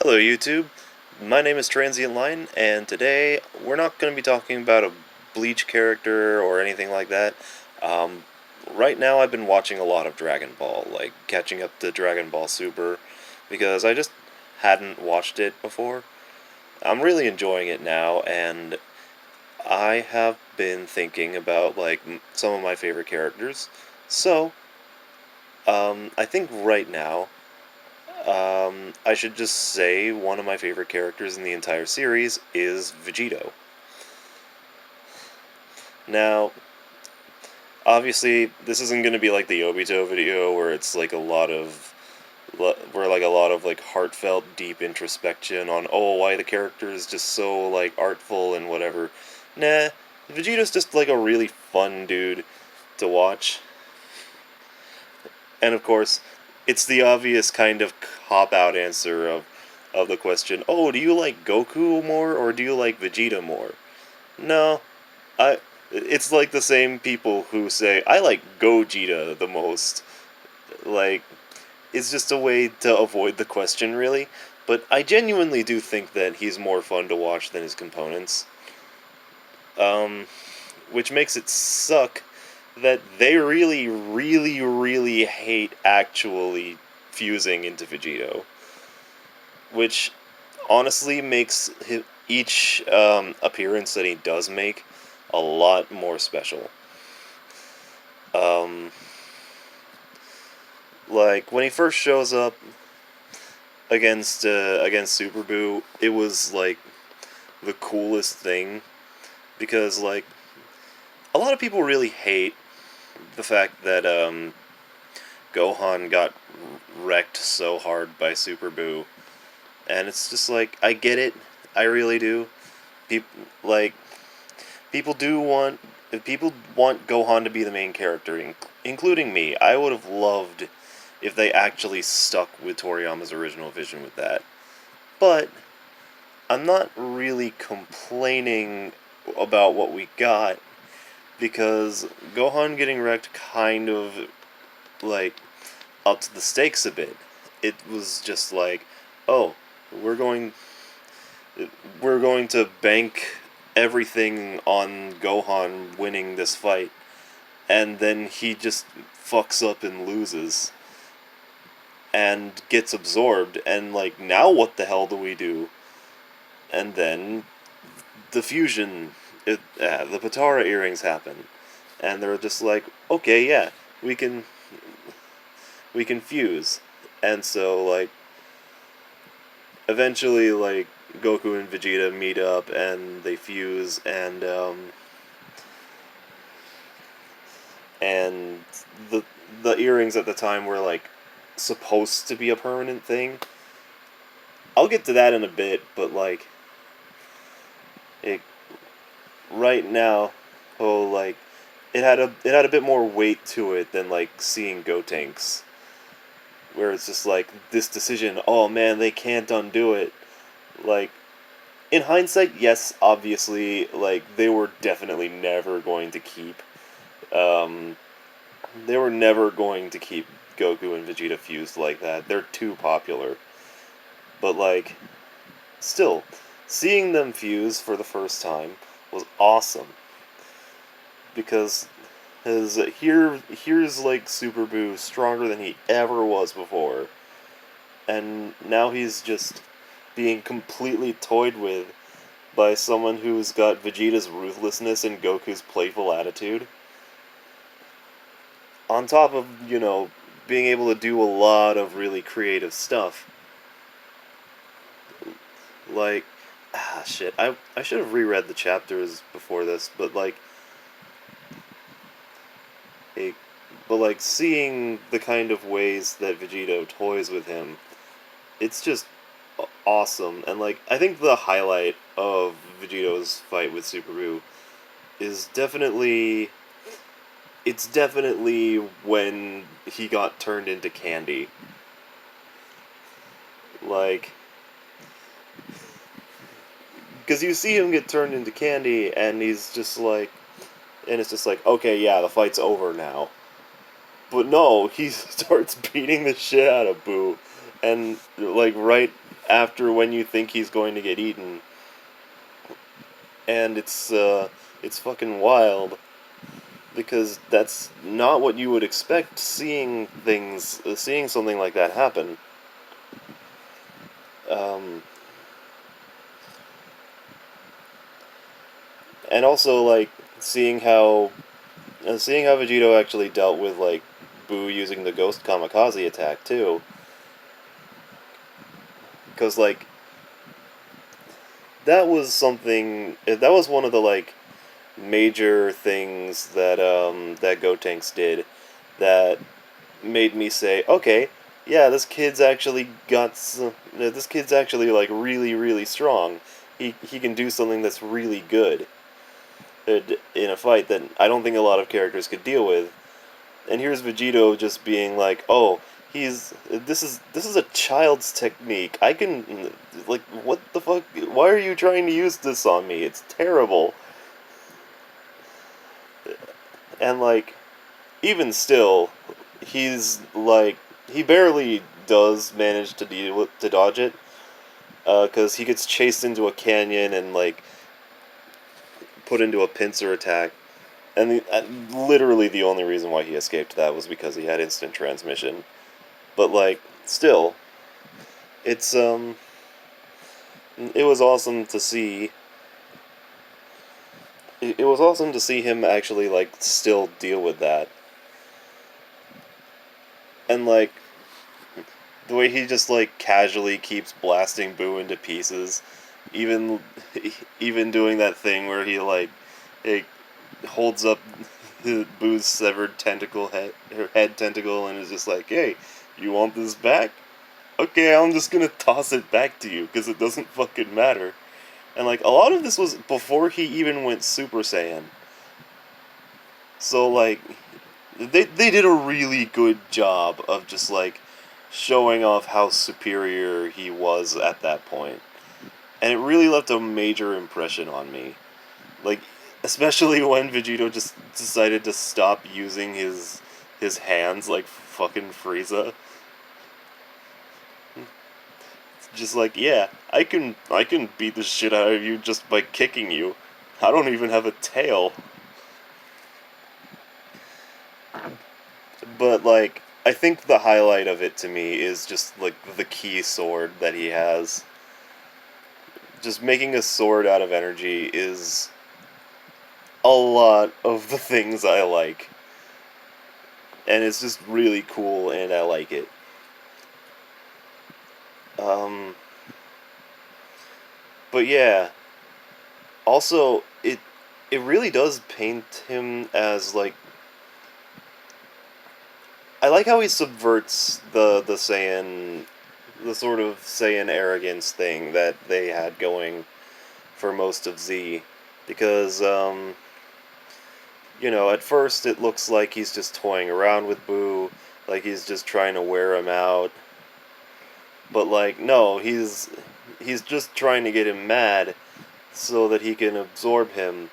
Hello YouTube, my name is Transient Line, and today we're not going to be talking about a Bleach character or anything like that. Um, right now I've been watching a lot of Dragon Ball, like catching up to Dragon Ball Super, because I just hadn't watched it before. I'm really enjoying it now, and I have been thinking about some of my favorite characters. So, I think right now I should just say one of my favorite characters in the entire series is Vegito. Now, obviously, this isn't going to be like the Obito video where it's like a lot of heartfelt, deep introspection on why the character is just so like artful and whatever. Nah, Vegito's just like a really fun dude to watch. And of course, it's the obvious kind of cop-out answer of the question, oh, do you like Goku more or do you like Vegeta more? No, I. It's like the same people who say, I like Gogeta the most. Like, it's just a way to avoid the question, really. But I genuinely do think that he's more fun to watch than his components. Um, which makes it suck that they really, really, really hate actually fusing into Vegito. Which honestly makes each appearance that he does make a lot more special. Um, like when he first shows up against Super Boo, it was like the coolest thing because like a lot of people really hate the fact that Gohan got wrecked so hard by Super Boo, and it's just like I get it, I really do. People like people do want people want Gohan to be the main character, including me. I would have loved if they actually stuck with Toriyama's original vision with that. But I'm not really complaining about what we got because Gohan getting wrecked kind of like upped the stakes a bit. It was just like, oh, we're going we're going to bank everything on Gohan winning this fight, and then he just fucks up and loses and gets absorbed, and like, now what the hell do we do? And then the fusion, the Patara earrings happen, and they're just like, okay, yeah, we can we can fuse, and so like eventually like Goku and Vegeta meet up and they fuse, and the the earrings at the time were like supposed to be a permanent thing. I'll get to that in a bit, but like it right now, oh like it had a bit more weight to it than like seeing Gotenks, where it's just like this decision. Oh man, they can't undo it. Like in hindsight, yes, obviously, like they were definitely never going to keep. Um, they were never going to keep Goku and Vegeta fused like that. They're too popular. But like, still, seeing them fuse for the first time was awesome because here's like Super Boo stronger than he ever was before, and now he's just being completely toyed with by someone who's got Vegeta's ruthlessness and Goku's playful attitude. On top of, being able to do a lot of really creative stuff. Like, shit, I should have reread the chapters before this, but like, a, but like seeing the kind of ways that Vegito toys with him, it's just awesome. And like, I think the highlight of Vegito's fight with Super Buu is definitely when he got turned into candy. Like, because you see him get turned into candy, and he's just like, and it's just like, okay, yeah, the fight's over now. But no, he starts beating the shit out of Boo, and like right after when you think he's going to get eaten. And it's fucking wild. Because that's not what you would expect seeing something like that happen. And also, like, seeing how Vegito actually dealt with, like, Boo using the ghost kamikaze attack, too. Because, like, that was one of the, like, major things that, that Gotenks did that made me say, okay, yeah, this kid's actually, like, really, really strong. He can do something that's really good in a fight that I don't think a lot of characters could deal with. And here's Vegito just being like, "Oh, this is a child's technique. I can, like, what the fuck? Why are you trying to use this on me? It's terrible." And, like, even still, he barely does manage to dodge it, because he gets chased into a canyon and, like, put into a pincer attack. And literally the only reason why he escaped that was because he had instant transmission. But, like, still, it's, it was awesome to see. It was awesome to see him actually, like, still deal with that. And, like, the way he just, like, casually keeps blasting Boo into pieces. Even doing that thing where he, like, holds up Boo's severed head tentacle, and is just like, "Hey, you want this back? Okay, I'm just gonna toss it back to you, because it doesn't fucking matter." And, like, a lot of this was before he even went Super Saiyan. So, like, they did a really good job of just, like, showing off how superior he was at that point. And it really left a major impression on me. Like, especially when Vegito just decided to stop using his hands like fucking Frieza. Just like, yeah, I can beat the shit out of you just by kicking you. I don't even have a tail. But, like, I think the highlight of it to me is just, like, the key sword that he has. Just making a sword out of energy is a lot of the things I like. And it's just really cool, and I like it. But yeah. Also, it really does paint him as, like, I like how he subverts the Saiyan, the sort of Saiyan arrogance thing that they had going for most of Z. Because, you know, at first it looks like he's just toying around with Boo, like he's just trying to wear him out. But, like, no, he's just trying to get him mad so that he can absorb him.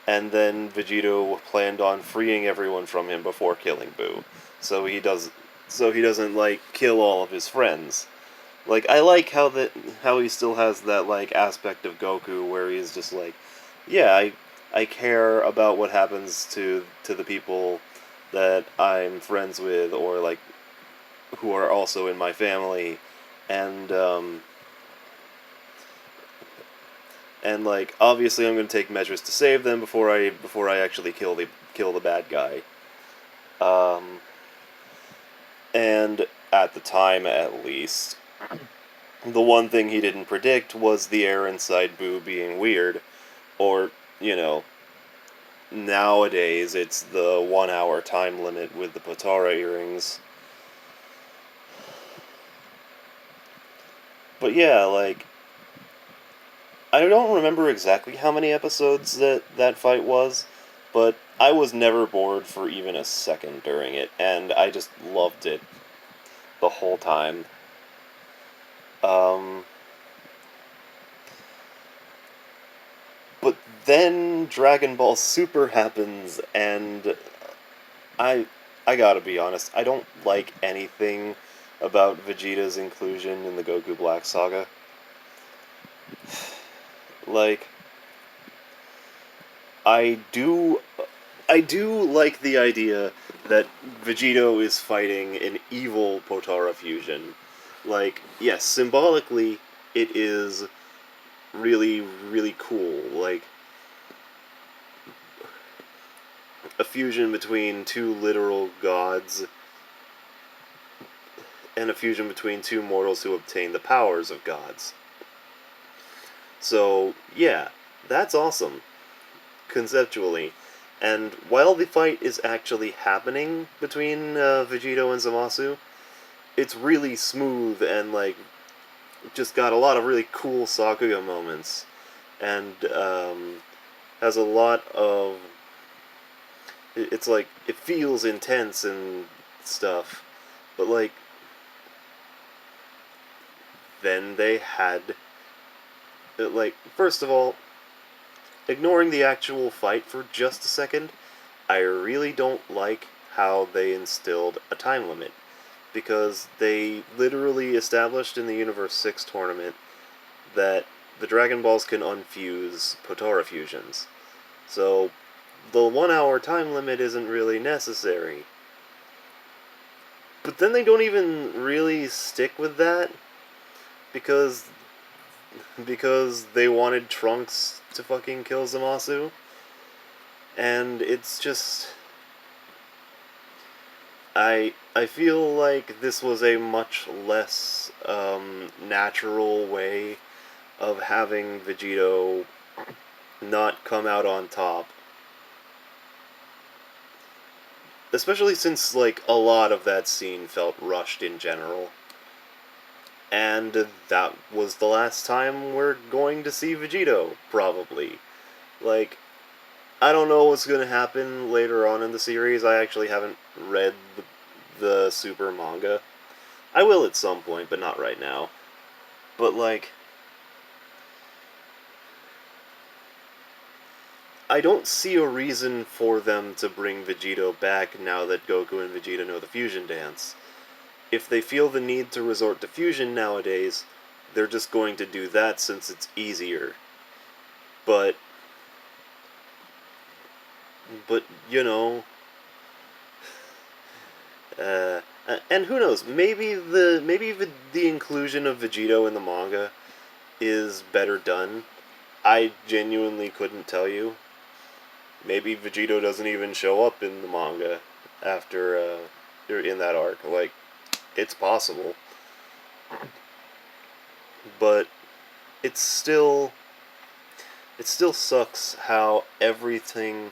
And then Vegito planned on freeing everyone from him before killing Boo. So he doesn't, like, kill all of his friends. Like, I like how he still has that, like, aspect of Goku where he's just like, yeah, I care about what happens to the people that I'm friends with, or, like, who are also in my family, and like, obviously I'm going to take measures to save them before I actually kill the bad guy. And at the time, at least, the one thing he didn't predict was the air inside Boo being weird, or, you know, nowadays it's the 1 hour time limit with the Potara earrings. But yeah, like, I don't remember exactly how many episodes that fight was, but I was never bored for even a second during it, and I just loved it the whole time. But then Dragon Ball Super happens, and I gotta be honest, I don't like anything about Vegeta's inclusion in the Goku Black Saga. Like, I do like the idea that Vegito is fighting an evil Potara fusion. Like, yes, symbolically, it is really, really cool. Like, a fusion between two literal gods, and a fusion between two mortals who obtain the powers of gods. So, yeah, that's awesome, conceptually. And while the fight is actually happening between Vegito and Zamasu, it's really smooth and, like, just got a lot of really cool Sakuga moments. And has a lot of... It's like, it feels intense and stuff. But, like, then they had... Like, first of all, ignoring the actual fight for just a second, I really don't like how they instilled a time limit. Because they literally established in the Universe 6 tournament that the Dragon Balls can unfuse Potara fusions. So, the 1 hour time limit isn't really necessary. But then they don't even really stick with that, because they wanted Trunks to fucking kill Zamasu. And it's just... I feel like this was a much less natural way of having Vegito not come out on top. Especially since, like, a lot of that scene felt rushed in general. And that was the last time we're going to see Vegito, probably. Like, I don't know what's going to happen later on in the series. I actually haven't read the Super manga. I will at some point, but not right now. But, like, I don't see a reason for them to bring Vegito back now that Goku and Vegeta know the fusion dance. If they feel the need to resort to fusion nowadays, they're just going to do that since it's easier. But, you know... and who knows, maybe the inclusion of Vegito in the manga is better done. I genuinely couldn't tell you. Maybe Vegito doesn't even show up in the manga after, in that arc. Like, it's possible. But it still sucks how everything...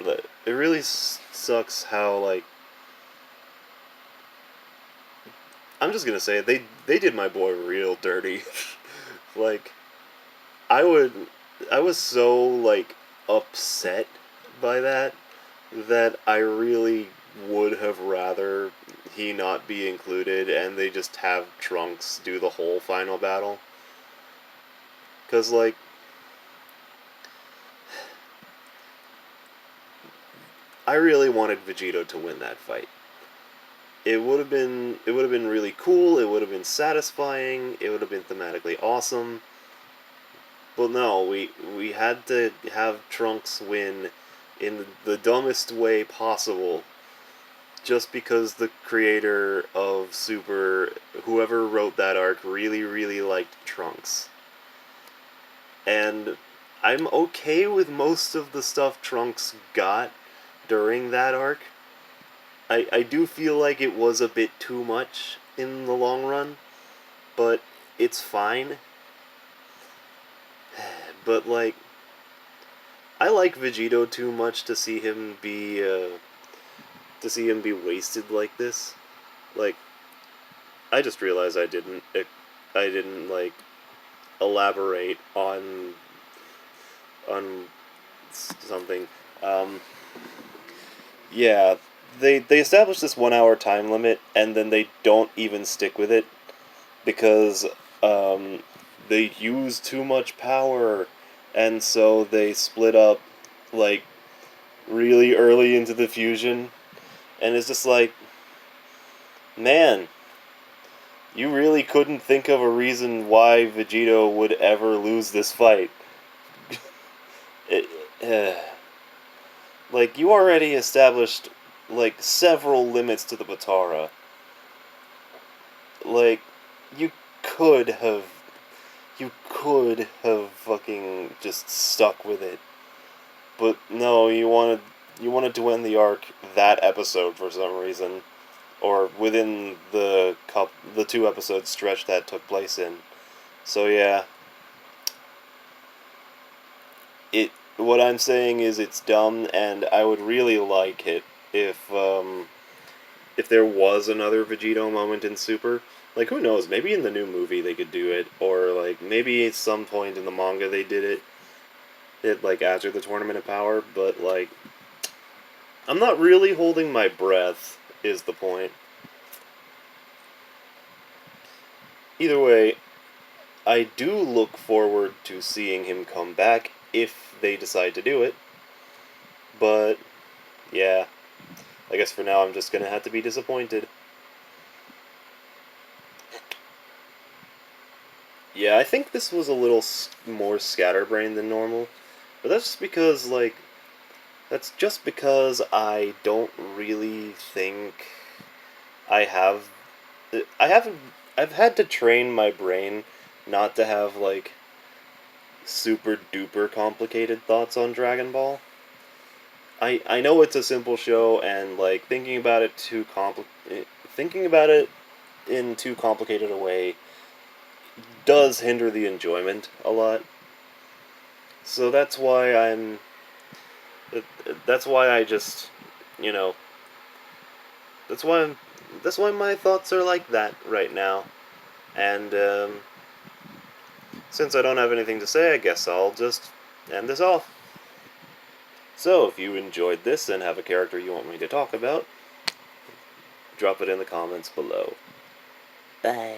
It really sucks how, like... I'm just gonna say it, they did my boy real dirty. Like, I was so, like, upset by that I really would have rather he not be included and they just have Trunks do the whole final battle. 'Cause, like, I really wanted Vegito to win that fight. It would have been really cool, it would have been satisfying, it would have been thematically awesome. But no, we had to have Trunks win in the dumbest way possible, just because the creator of Super, whoever wrote that arc, really, really liked Trunks. And I'm okay with most of the stuff Trunks got during that arc. I do feel like it was a bit too much in the long run, but it's fine. But, like, I like Vegito too much to see him be wasted like this. Like, I just realized I didn't like elaborate on something. Yeah, they established this 1 hour time limit, and then they don't even stick with it because they use too much power, and so they split up, like, really early into the fusion, and it's just like, man, You really couldn't think of a reason why Vegito would ever lose this fight. It, like, you already established, like, several limits to the Batara. Like, you could have... You could have fucking just stuck with it. But no, you wanted to end the arc that episode for some reason. Or within the 2 episode stretch that took place in. So yeah. What I'm saying is it's dumb, and I would really like it if there was another Vegito moment in Super. Like, who knows, maybe in the new movie they could do it, or like maybe at some point in the manga they did it like after the Tournament of Power, but like I'm not really holding my breath is the point. Either way, I do look forward to seeing him come back if they decide to do it. But, yeah. I guess for now I'm just gonna have to be disappointed. Yeah, I think this was a little more scatterbrained than normal. But that's just because, like... That's just because I don't really think I have... I haven't... I've had to train my brain not to have, like, super duper complicated thoughts on Dragon Ball. I know it's a simple show, and like thinking about it in too complicated a way does hinder the enjoyment a lot. So that's why that's why I just, you know, that's why that's why my thoughts are like that right now. And since I don't have anything to say, I guess I'll just end this off. So, if you enjoyed this and have a character you want me to talk about, drop it in the comments below. Bye.